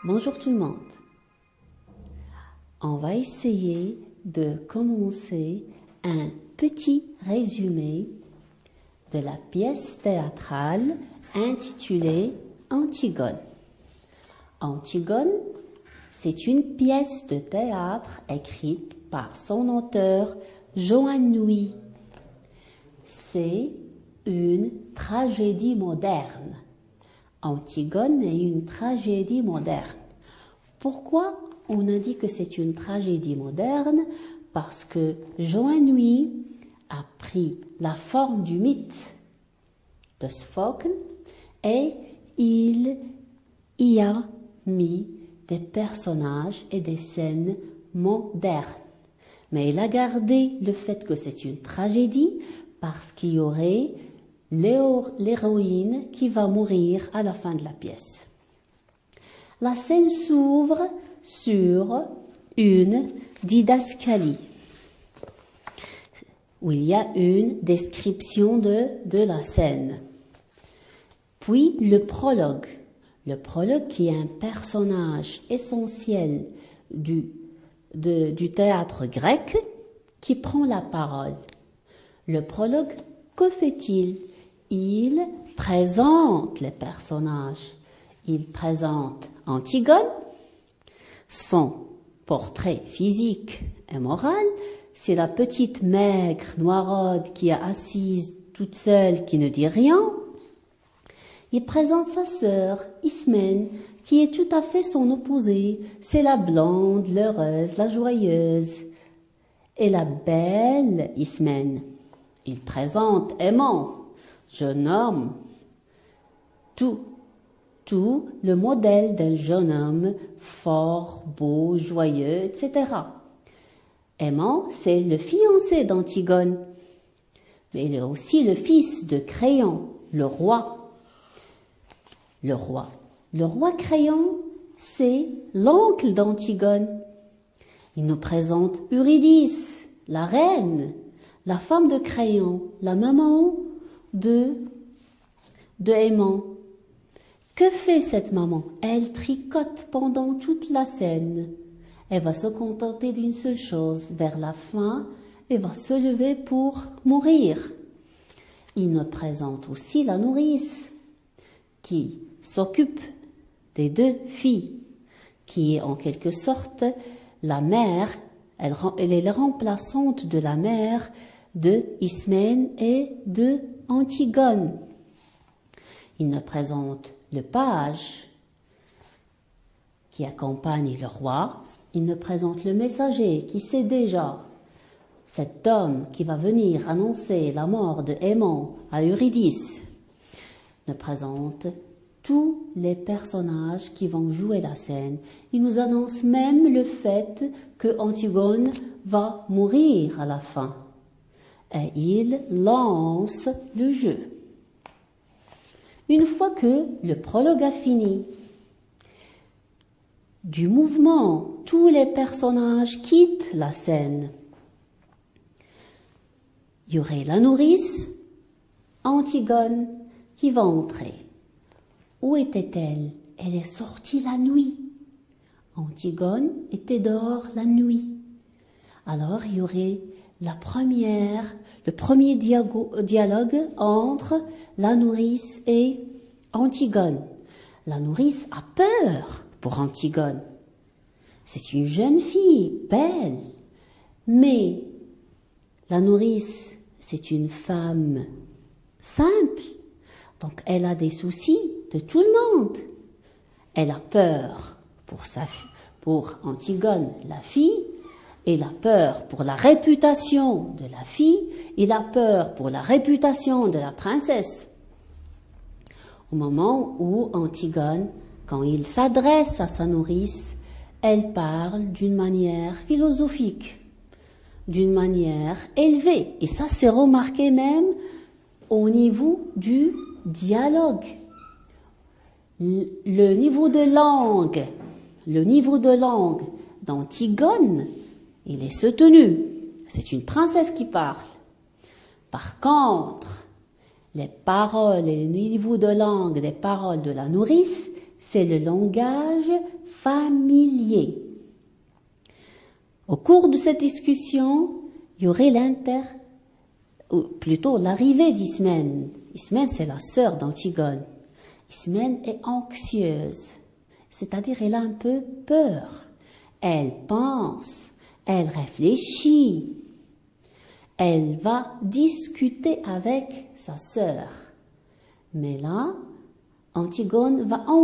Bonjour tout le monde. On va essayer de commencer un petit résumé de la pièce théâtrale intitulée Antigone. Antigone, c'est une pièce de théâtre écrite par son auteur Johann Nuy. C'est une tragédie moderne. Antigone est une tragédie moderne. Pourquoi on a dit que c'est une tragédie moderne? Parce que Johann Nuy a pris la forme du mythe de Sophocle et il y a mis des personnages et des scènes modernes. Mais il a gardé le fait que c'est une tragédie parce qu'il y aurait l'héroïne qui va mourir à la fin de la pièce. La scène s'ouvre sur une didascalie où il y a une description de la scène. Puis le prologue. Le prologue qui est un personnage essentiel du théâtre grec qui prend la parole. Le prologue, que fait-il? Il présente les personnages. Il présente Antigone, son portrait physique et moral. C'est la petite maigre noiraude qui est assise toute seule, qui ne dit rien. Il présente sa sœur, Ismène, qui est tout à fait son opposée. C'est la blonde, l'heureuse, la joyeuse. Et la belle Ismène. Il présente Aimant, jeune homme, tout le modèle d'un jeune homme fort, beau, joyeux, etc. Aimant, c'est le fiancé d'Antigone, mais il est aussi le fils de Créon, le roi. Le roi Créon, c'est l'oncle d'Antigone. Il nous présente Eurydice, la reine, la femme de Créon, la maman de Aimant. Que fait cette maman? Elle tricote pendant toute la scène. Elle va se contenter d'une seule chose. Vers la fin, elle va se lever pour mourir. Il nous présente aussi la nourrice qui s'occupe des deux filles, qui est en quelque sorte la mère. Elle est la remplaçante de la mère de Ismène et de Antigone. Il nous présente le page qui accompagne le roi. Il nous présente le messager qui sait déjà cet homme qui va venir annoncer la mort de Aimant à Eurydice. Il nous présente tous les personnages qui vont jouer la scène. Il nous annonce même le fait que Antigone va mourir à la fin. Et il lance le jeu. Une fois que le prologue a fini, du mouvement, tous les personnages quittent la scène. Il y aurait la nourrice, Antigone, qui va entrer. Où était-elle? Elle est sortie la nuit. Antigone était dehors la nuit. Alors il y aurait le premier dialogue entre la nourrice et Antigone. La nourrice a peur pour Antigone. C'est une jeune fille, belle. Mais la nourrice, c'est une femme simple. Donc elle a des soucis de tout le monde. Elle a peur pour Antigone, la fille. Il a peur pour la réputation de la fille, il a peur pour la réputation de la princesse. Au moment où Antigone, quand il s'adresse à sa nourrice, elle parle d'une manière philosophique, d'une manière élevée. Et ça, c'est remarqué même au niveau du dialogue. Le niveau de langue d'Antigone, il est soutenu. C'est une princesse qui parle. Par contre, les paroles et le niveau de langue des paroles de la nourrice, c'est le langage familier. Au cours de cette discussion, il y aurait l'arrivée d'Ismène. Ismène, c'est la sœur d'Antigone. Ismène est anxieuse, c'est-à-dire elle a un peu peur. Elle pense, elle réfléchit, elle va discuter avec sa sœur. Mais là, Antigone va envoyer